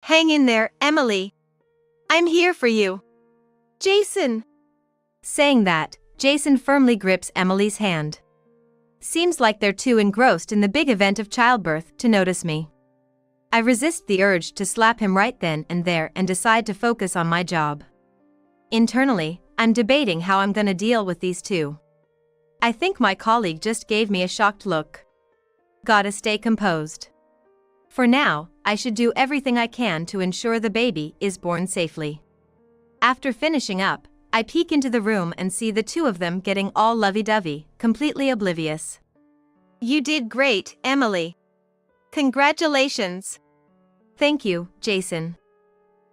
Hang in there, Emily. I'm here for you. Jason. Saying that, Jason firmly grips Emily's hand. Seems like they're too engrossed in the big event of childbirth to notice me. I resist the urge to slap him right then and there and decide to focus on my job. Internally, I'm debating how I'm gonna deal with these two. I think my colleague just gave me a shocked look. Gotta stay composed. For now, I should do everything I can to ensure the baby is born safely. After finishing up, I peek into the room and see the two of them getting all lovey-dovey, completely oblivious. You did great, Emily. Congratulations. Thank you, Jason.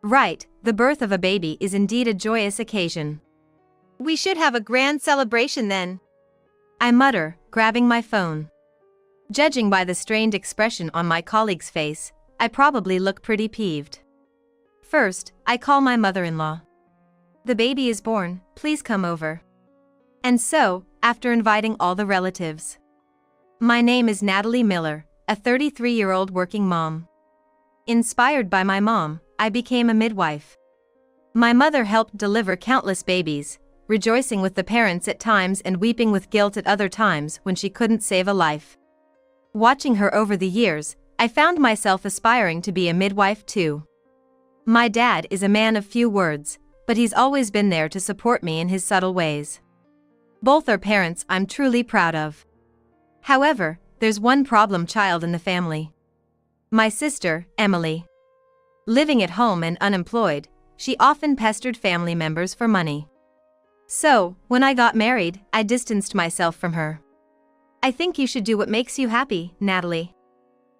Right, the birth of a baby is indeed a joyous occasion. We should have a grand celebration then. I mutter, grabbing my phone. Judging by the strained expression on my colleague's face, I probably look pretty peeved. First, I call my mother-in-law. The baby is born, please come over. And so, after inviting all the relatives. My name is Natalie Miller, a 33-year-old working mom. Inspired by my mom, I became a midwife. My mother helped deliver countless babies, rejoicing with the parents at times and weeping with guilt at other times when she couldn't save a life. Watching her over the years, I found myself aspiring to be a midwife too. My dad is a man of few words, but he's always been there to support me in his subtle ways. Both are parents I'm truly proud of. However, there's one problem child in the family. My sister, Emily. Living at home and unemployed, she often pestered family members for money. So, when I got married, I distanced myself from her. I think you should do what makes you happy, Natalie.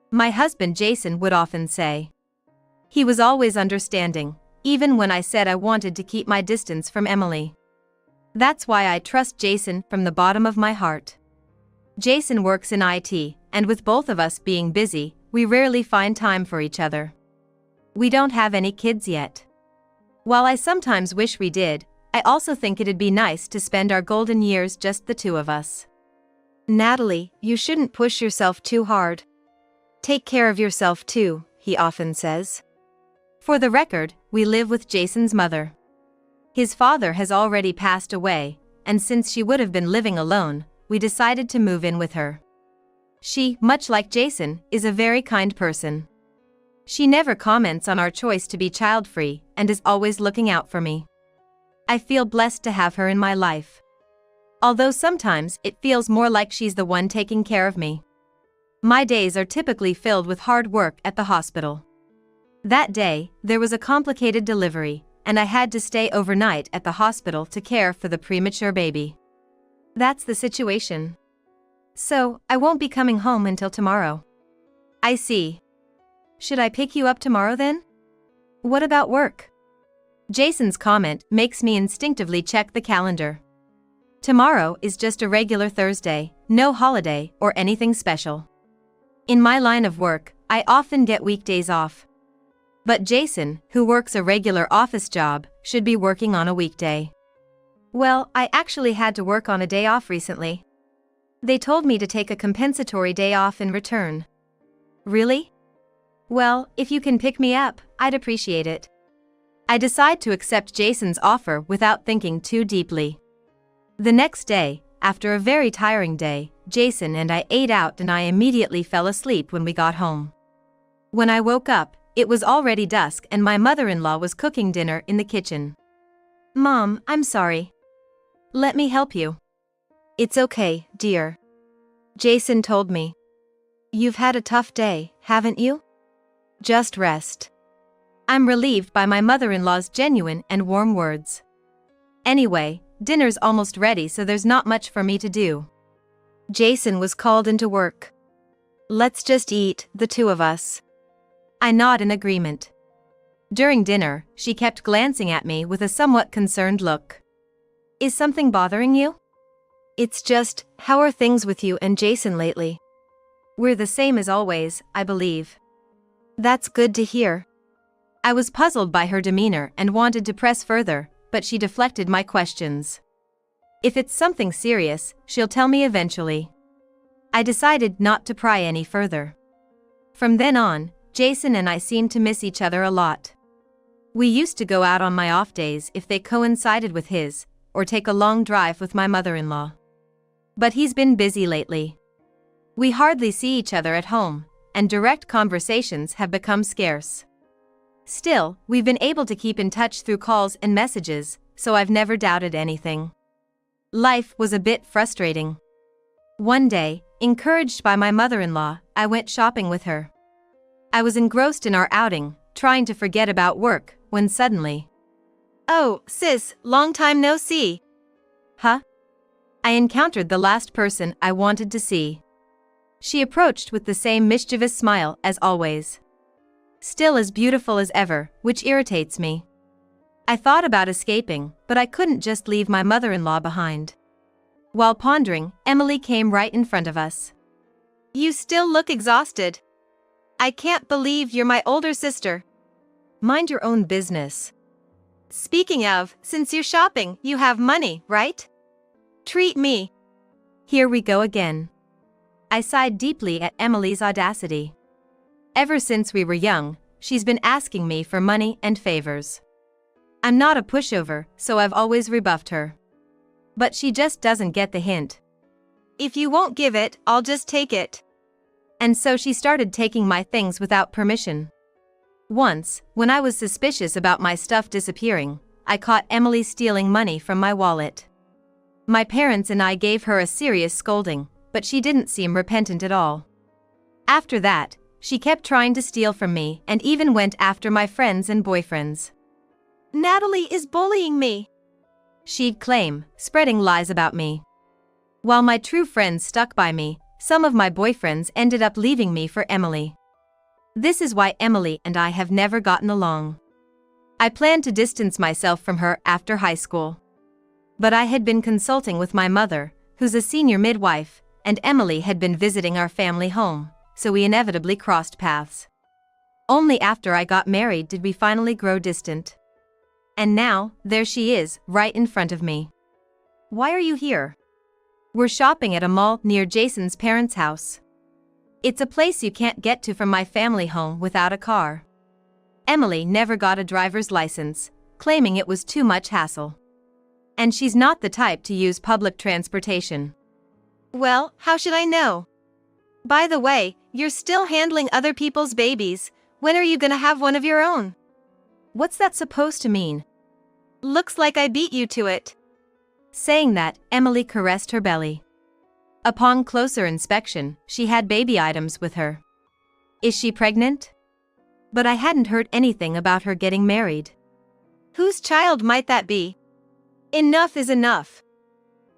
My husband Jason would often say. He was always understanding, even when I said I wanted to keep my distance from Emily. That's why I trust Jason from the bottom of my heart. Jason works in IT, and with both of us being busy, we rarely find time for each other. We don't have any kids yet. While I sometimes wish we did, I also think it'd be nice to spend our golden years just the two of us. Natalie, you shouldn't push yourself too hard. Take care of yourself too, he often says. For the record, we live with Jason's mother. His father has already passed away, and since she would have been living alone, we decided to move in with her. She, much like Jason, is a very kind person. She never comments on our choice to be child-free and is always looking out for me. I feel blessed to have her in my life. Although sometimes it feels more like she's the one taking care of me. My days are typically filled with hard work at the hospital. That day, there was a complicated delivery, and I had to stay overnight at the hospital to care for the premature baby. That's the situation. So, I won't be coming home until tomorrow. I see. Should I pick you up tomorrow then? What about work? Jason's comment makes me instinctively check the calendar. Tomorrow is just a regular Thursday, no holiday or anything special. In my line of work, I often get weekdays off. But Jason, who works a regular office job, should be working on a weekday. Well, I actually had to work on a day off recently. They told me to take a compensatory day off in return. Really? Well, if you can pick me up, I'd appreciate it. I decide to accept Jason's offer without thinking too deeply. The next day, after a very tiring day, Jason and I ate out and I immediately fell asleep when we got home. When I woke up, it was already dusk and my mother-in-law was cooking dinner in the kitchen. Mom, I'm sorry. Let me help you. It's okay, dear. Jason told me. You've had a tough day, haven't you? Just rest. I'm relieved by my mother-in-law's genuine and warm words. Anyway, dinner's almost ready so there's not much for me to do. Jason was called into work. Let's just eat, the two of us. I nod in agreement. During dinner, she kept glancing at me with a somewhat concerned look. Is something bothering you? It's just, how are things with you and Jason lately? We're the same as always, I believe. That's good to hear. I was puzzled by her demeanor and wanted to press further, but she deflected my questions. If it's something serious, she'll tell me eventually. I decided not to pry any further. From then on, Jason and I seem to miss each other a lot. We used to go out on my off days if they coincided with his, or take a long drive with my mother-in-law. But he's been busy lately. We hardly see each other at home, and direct conversations have become scarce. Still, we've been able to keep in touch through calls and messages, so I've never doubted anything. Life was a bit frustrating. One day, encouraged by my mother-in-law, I went shopping with her. I was engrossed in our outing, trying to forget about work, when suddenly, "Oh, sis, long time no see." "Huh?" I encountered the last person I wanted to see. She approached with the same mischievous smile as always. Still as beautiful as ever, which irritates me. I thought about escaping, but I couldn't just leave my mother-in-law behind. While pondering, Emily came right in front of us. "You still look exhausted. I can't believe you're my older sister." "Mind your own business." "Speaking of, since you're shopping, you have money, right? Treat me." Here we go again. I sighed deeply at Emily's audacity. Ever since we were young, she's been asking me for money and favors. I'm not a pushover, so I've always rebuffed her. But she just doesn't get the hint. "If you won't give it, I'll just take it." And so she started taking my things without permission. Once, when I was suspicious about my stuff disappearing, I caught Emily stealing money from my wallet. My parents and I gave her a serious scolding, but she didn't seem repentant at all. After that, she kept trying to steal from me and even went after my friends and boyfriends. "Natalie is bullying me," she'd claim, spreading lies about me. While my true friends stuck by me, some of my boyfriends ended up leaving me for Emily. This is why Emily and I have never gotten along. I planned to distance myself from her after high school. But I had been consulting with my mother, who's a senior midwife, and Emily had been visiting our family home, so we inevitably crossed paths. Only after I got married did we finally grow distant. And now, there she is, right in front of me. "Why are you here?" "We're shopping at a mall near Jason's parents' house. It's a place you can't get to from my family home without a car." Emily never got a driver's license, claiming it was too much hassle. And she's not the type to use public transportation. "Well, how should I know? By the way, you're still handling other people's babies. When are you gonna have one of your own?" "What's that supposed to mean?" "Looks like I beat you to it." Saying that, Emily caressed her belly. Upon closer inspection, she had baby items with her. Is she pregnant? But I hadn't heard anything about her getting married. "Whose child might that be? Enough is enough."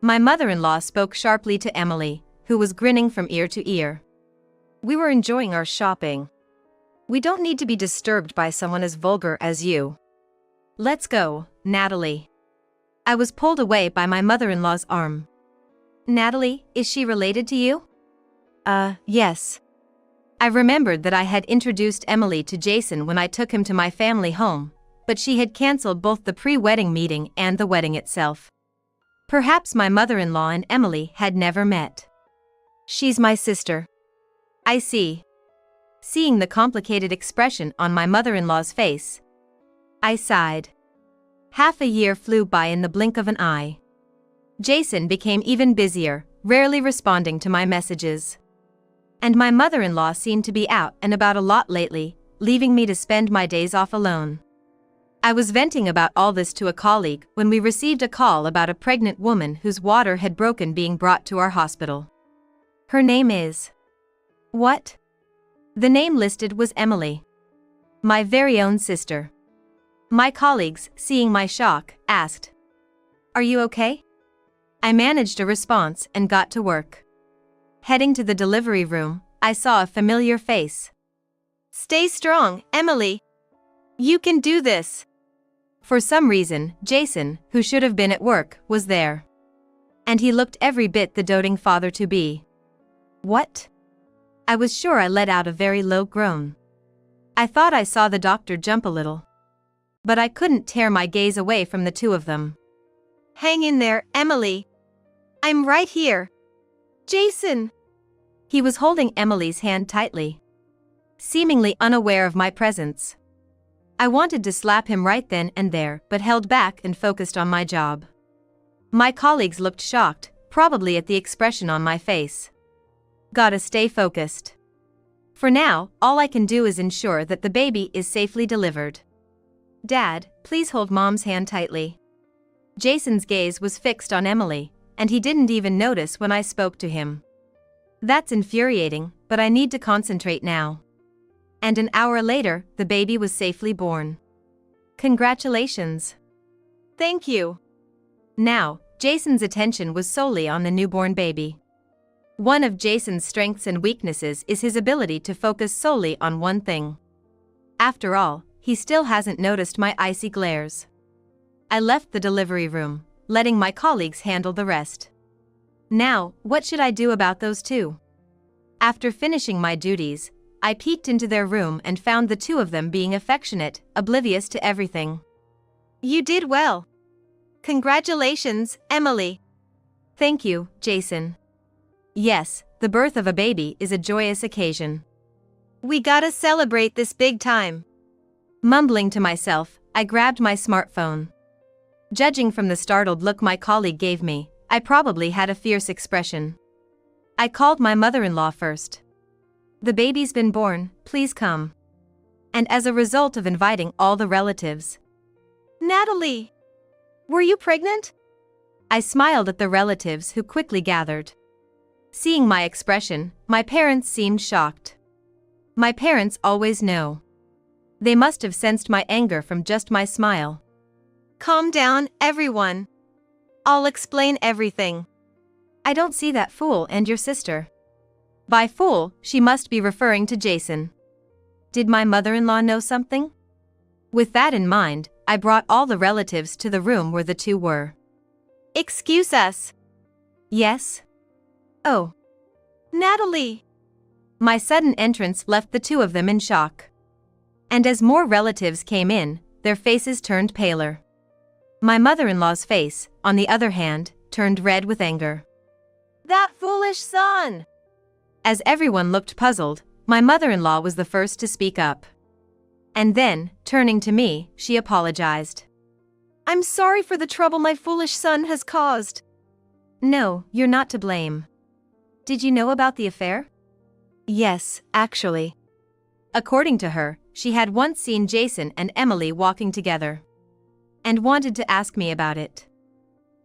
My mother-in-law spoke sharply to Emily, who was grinning from ear to ear. "We were enjoying our shopping. We don't need to be disturbed by someone as vulgar as you." "Let's go, Natalie." I was pulled away by my mother-in-law's arm. "Natalie, is she related to you?" Yes." I remembered that I had introduced Emily to Jason when I took him to my family home, but she had cancelled both the pre-wedding meeting and the wedding itself. Perhaps my mother-in-law and Emily had never met. "She's my sister." "I see." Seeing the complicated expression on my mother-in-law's face, I sighed. Half a year flew by in the blink of an eye. Jason became even busier, rarely responding to my messages. And my mother-in-law seemed to be out and about a lot lately, leaving me to spend my days off alone. I was venting about all this to a colleague when we received a call about a pregnant woman whose water had broken being brought to our hospital. Her name is... What? The name listed was Emily. My very own sister. My colleagues, seeing my shock, asked, "Are you okay?" I managed a response and got to work. Heading to the delivery room, I saw a familiar face. "Stay strong, Emily. You can do this." For some reason, Jason, who should have been at work, was there. And he looked every bit the doting father-to-be. "What?" I was sure I let out a very low groan. I thought I saw the doctor jump a little. But I couldn't tear my gaze away from the two of them. "Hang in there, Emily. I'm right here. Jason." He was holding Emily's hand tightly. seemingly unaware of my presence. I wanted to slap him right then and there, but held back and focused on my job. My colleagues looked shocked, probably at the expression on my face. Gotta stay focused. For now, all I can do is ensure that the baby is safely delivered. Dad, please hold Mom's hand tightly. Jason's gaze was fixed on Emily, and he didn't even notice when I spoke to him. That's infuriating, but I need to concentrate now. And an hour later, the baby was safely born. Congratulations. Thank you. Now, Jason's attention was solely on the newborn baby. One of Jason's strengths and weaknesses is his ability to focus solely on one thing. After all, he still hasn't noticed my icy glares. I left the delivery room, letting my colleagues handle the rest. Now, what should I do about those two? After finishing my duties, I peeked into their room and found the two of them being affectionate, oblivious to everything. You did well. Congratulations, Emily. Thank you, Jason. Yes, the birth of a baby is a joyous occasion. We gotta celebrate this big time. Mumbling to myself, I grabbed my smartphone. Judging from the startled look my colleague gave me, I probably had a fierce expression. I called my mother-in-law first. The baby's been born, please come. And as a result of inviting all the relatives. Natalie! Were you pregnant? I smiled at the relatives who quickly gathered. Seeing my expression, my parents seemed shocked. My parents always know. They must have sensed my anger from just my smile. Calm down, everyone. I'll explain everything. I don't see that fool and your sister. By fool, she must be referring to Jason. Did my mother-in-law know something? With that in mind, I brought all the relatives to the room where the two were. Excuse us. Yes? Oh. Natalie! My sudden entrance left the two of them in shock. And as more relatives came in, their faces turned paler. My mother-in-law's face, on the other hand, turned red with anger. That foolish son! As everyone looked puzzled, my mother-in-law was the first to speak up. And then, turning to me, she apologized. I'm sorry for the trouble my foolish son has caused. No, you're not to blame. Did you know about the affair? Yes, actually. According to her, she had once seen Jason and Emily walking together. And wanted to ask me about it.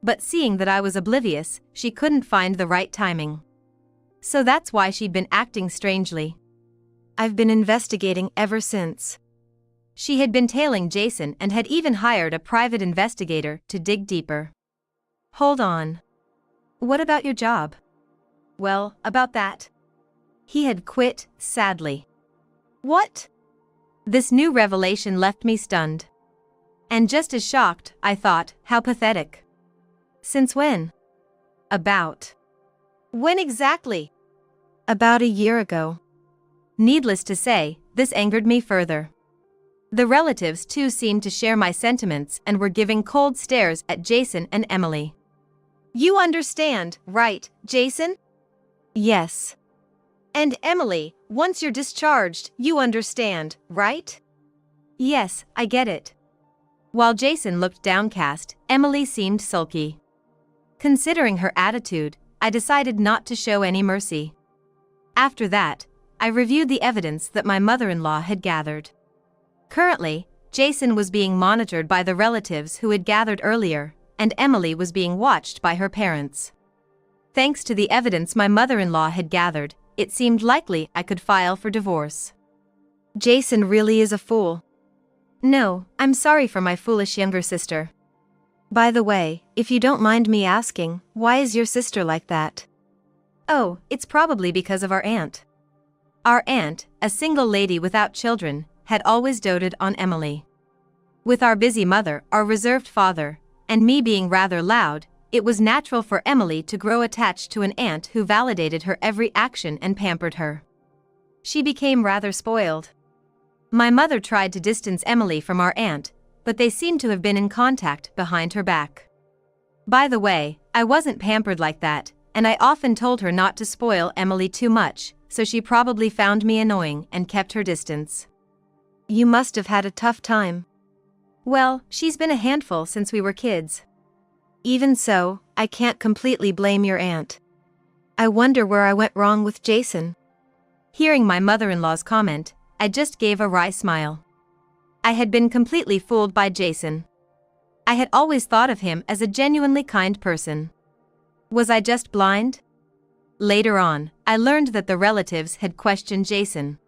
But seeing that I was oblivious, she couldn't find the right timing. So that's why she'd been acting strangely. I've been investigating ever since. She had been tailing Jason and had even hired a private investigator to dig deeper. Hold on. What about your job? Well, about that. He had quit, sadly. What? This new revelation left me stunned. And just as shocked, I thought, how pathetic. Since when? About. When exactly? About a year ago. Needless to say, this angered me further. The relatives too seemed to share my sentiments and were giving cold stares at Jason and Emily. You understand, right, Jason? Yes. And Emily, once you're discharged, you understand, right? Yes, I get it. While Jason looked downcast, Emily seemed sulky. Considering her attitude, I decided not to show any mercy. After that, I reviewed the evidence that my mother-in-law had gathered. Currently, Jason was being monitored by the relatives who had gathered earlier, and Emily was being watched by her parents. Thanks to the evidence my mother-in-law had gathered, it seemed likely I could file for divorce. Jason really is a fool. No, I'm sorry for my foolish younger sister. By the way, if you don't mind me asking, why is your sister like that? Oh, it's probably because of our aunt. Our aunt, a single lady without children, had always doted on Emily. With our busy mother, our reserved father, and me being rather loud, it was natural for Emily to grow attached to an aunt who validated her every action and pampered her. She became rather spoiled. My mother tried to distance Emily from our aunt, but they seemed to have been in contact behind her back. By the way, I wasn't pampered like that, and I often told her not to spoil Emily too much, so she probably found me annoying and kept her distance. You must have had a tough time. Well, she's been a handful since we were kids. Even so, I can't completely blame your aunt. I wonder where I went wrong with Jason. Hearing my mother-in-law's comment, I just gave a wry smile. I had been completely fooled by Jason. I had always thought of him as a genuinely kind person. Was I just blind? Later on, I learned that the relatives had questioned Jason.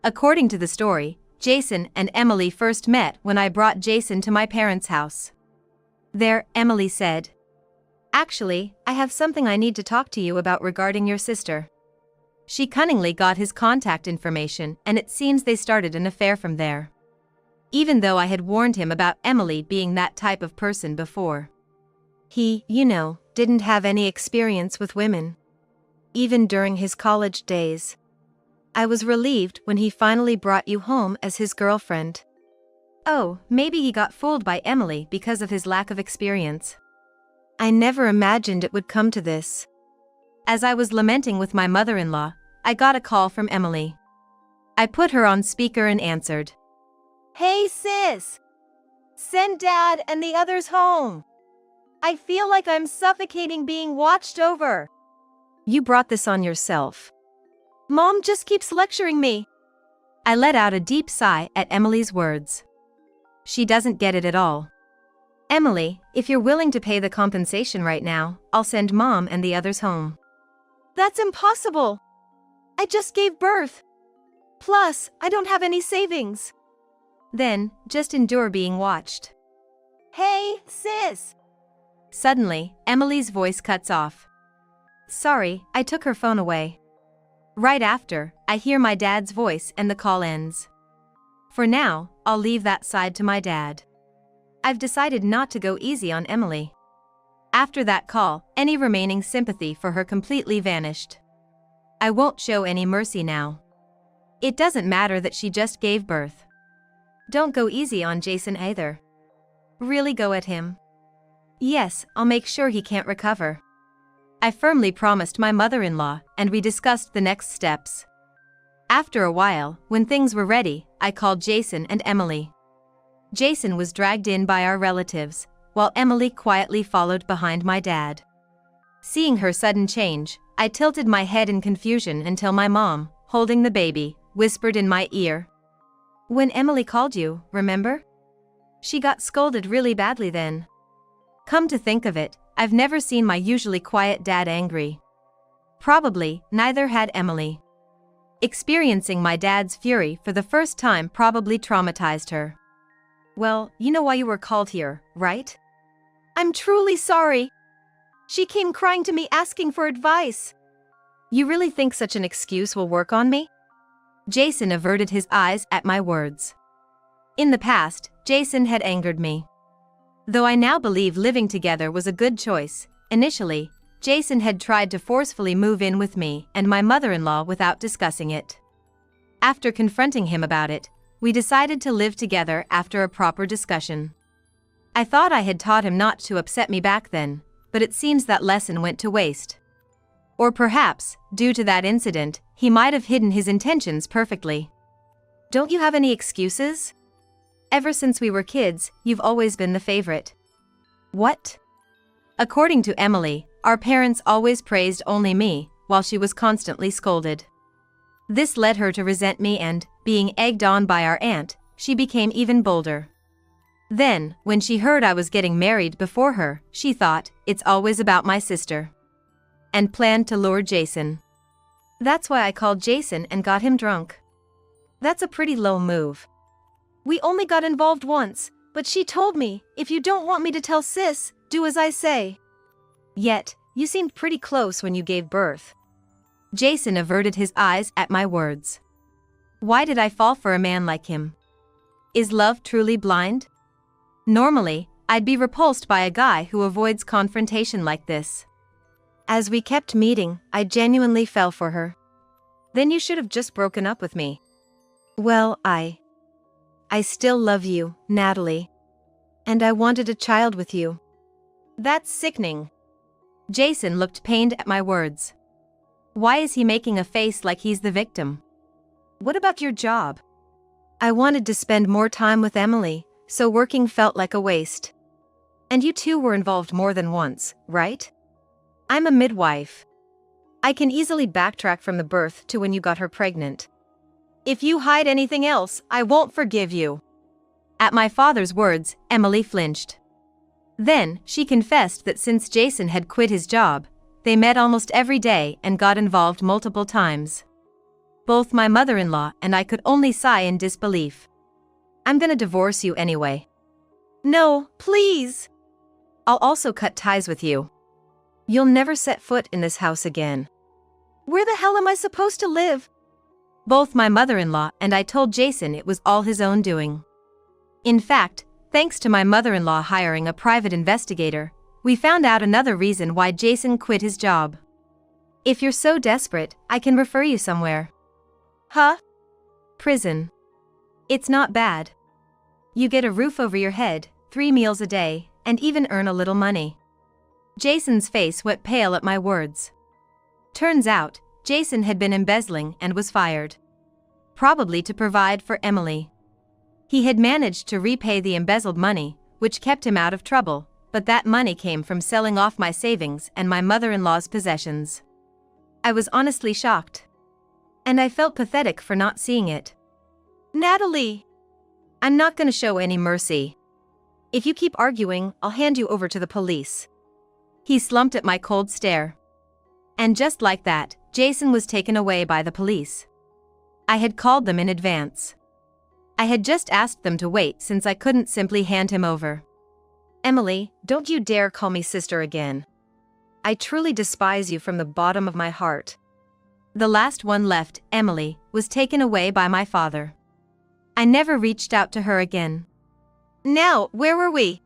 According to the story, Jason and Emily first met when I brought Jason to my parents' house. There, Emily said, "Actually, I have something I need to talk to you about regarding your sister." She cunningly got his contact information, and it seems they started an affair from there. Even though I had warned him about Emily being that type of person before. He, didn't have any experience with women. Even during his college days. I was relieved when he finally brought you home as his girlfriend. Oh, maybe he got fooled by Emily because of his lack of experience. I never imagined it would come to this. As I was lamenting with my mother-in-law, I got a call from Emily. I put her on speaker and answered. "Hey sis! Send Dad and the others home. I feel like I'm suffocating being watched over." You brought this on yourself. Mom just keeps lecturing me. I let out a deep sigh at Emily's words. She doesn't get it at all. Emily, if you're willing to pay the compensation right now, I'll send Mom and the others home. That's impossible. I just gave birth. Plus, I don't have any savings. Then, just endure being watched. Hey, sis! Suddenly, Emily's voice cuts off. Sorry, I took her phone away. Right after, I hear my dad's voice and the call ends. For now, I'll leave that side to my dad. I've decided not to go easy on Emily. After that call, any remaining sympathy for her completely vanished. I won't show any mercy now. It doesn't matter that she just gave birth. Don't go easy on Jason either. Really go at him. Yes, I'll make sure he can't recover. I firmly promised my mother-in-law, and we discussed the next steps. After a while, when things were ready, I called Jason and Emily. Jason was dragged in by our relatives, while Emily quietly followed behind my dad. Seeing her sudden change, I tilted my head in confusion until my mom, holding the baby, whispered in my ear. When Emily called you, remember? She got scolded really badly then. Come to think of it, I've never seen my usually quiet dad angry. Probably, neither had Emily. Experiencing my dad's fury for the first time probably traumatized her. Well, you know why you were called here, right? I'm truly sorry. She came crying to me asking for advice. You really think such an excuse will work on me? Jason averted his eyes at my words. In the past, Jason had angered me. Though I now believe living together was a good choice, initially, Jason had tried to forcefully move in with me and my mother-in-law without discussing it. After confronting him about it, we decided to live together after a proper discussion. I thought I had taught him not to upset me back then, but it seems that lesson went to waste. Or perhaps, due to that incident, he might have hidden his intentions perfectly. Don't you have any excuses? Ever since we were kids, you've always been the favorite. What? According to Emily, our parents always praised only me, while she was constantly scolded. This led her to resent me and, being egged on by our aunt, she became even bolder. Then, when she heard I was getting married before her, she thought, it's always about my sister. And planned to lure Jason. That's why I called Jason and got him drunk. That's a pretty low move. We only got involved once, but she told me, if you don't want me to tell sis, do as I say. Yet, you seemed pretty close when you gave birth. Jason averted his eyes at my words. Why did I fall for a man like him? Is love truly blind? Normally, I'd be repulsed by a guy who avoids confrontation like this. As we kept meeting, I genuinely fell for her. Then you should have just broken up with me. Well, I still love you, Natalie. And I wanted a child with you. That's sickening. Jason looked pained at my words. Why is he making a face like he's the victim? What about your job? I wanted to spend more time with Emily, so working felt like a waste. And you two were involved more than once, right? I'm a midwife. I can easily backtrack from the birth to when you got her pregnant. If you hide anything else, I won't forgive you. At my father's words, Emily flinched. Then, she confessed that since Jason had quit his job, they met almost every day and got involved multiple times. Both my mother-in-law and I could only sigh in disbelief. I'm gonna divorce you anyway. No, please. I'll also cut ties with you. You'll never set foot in this house again. Where the hell am I supposed to live? Both my mother-in-law and I told Jason it was all his own doing. In fact, thanks to my mother-in-law hiring a private investigator, we found out another reason why Jason quit his job. If you're so desperate, I can refer you somewhere. Huh? Prison. It's not bad. You get a roof over your head, 3 meals a day, and even earn a little money. Jason's face went pale at my words. Turns out, Jason had been embezzling and was fired. Probably to provide for Emily. He had managed to repay the embezzled money, which kept him out of trouble, but that money came from selling off my savings and my mother-in-law's possessions. I was honestly shocked. And I felt pathetic for not seeing it. Natalie! I'm not gonna show any mercy. If you keep arguing, I'll hand you over to the police. He slumped at my cold stare. And just like that, Jason was taken away by the police. I had called them in advance. I had just asked them to wait since I couldn't simply hand him over. Emily, don't you dare call me sister again. I truly despise you from the bottom of my heart. The last one left, Emily, was taken away by my father. I never reached out to her again. Now, where were we?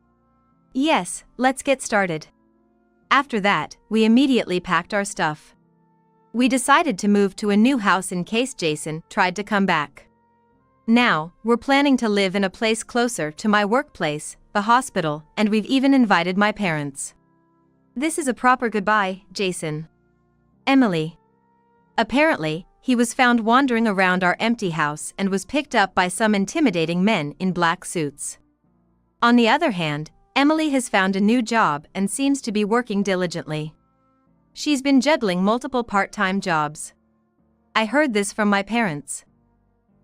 Yes, let's get started. After that, we immediately packed our stuff. We decided to move to a new house in case Jason tried to come back. Now, we're planning to live in a place closer to my workplace, the hospital, and we've even invited my parents. This is a proper goodbye, Jason. Emily. Apparently, he was found wandering around our empty house and was picked up by some intimidating men in black suits. On the other hand, Emily has found a new job and seems to be working diligently. She's been juggling multiple part-time jobs. I heard this from my parents.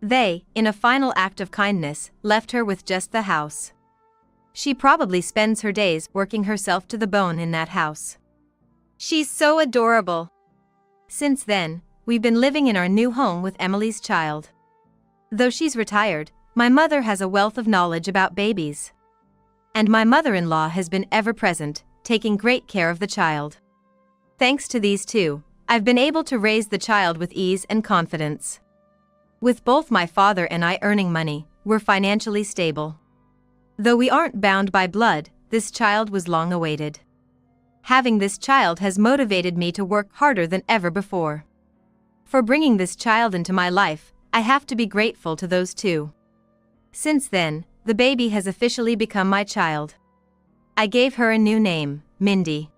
They, in a final act of kindness, left her with just the house. She probably spends her days working herself to the bone in that house. She's so adorable. Since then, we've been living in our new home with Emily's child. Though she's retired, my mother has a wealth of knowledge about babies. And my mother-in-law has been ever present, taking great care of the child. Thanks to these two, I've been able to raise the child with ease and confidence. With both my father and I earning money, we're financially stable. Though we aren't bound by blood, this child was long awaited. Having this child has motivated me to work harder than ever before. For bringing this child into my life, I have to be grateful to those two. Since then, the baby has officially become my child. I gave her a new name, Mindy.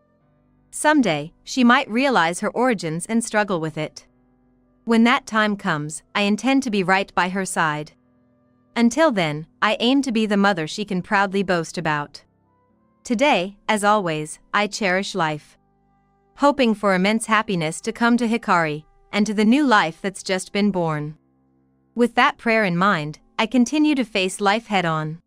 Someday, she might realize her origins and struggle with it. When that time comes, I intend to be right by her side. Until then, I aim to be the mother she can proudly boast about. Today, as always, I cherish life. Hoping for immense happiness to come to Hikari, and to the new life that's just been born. With that prayer in mind, I continue to face life head-on.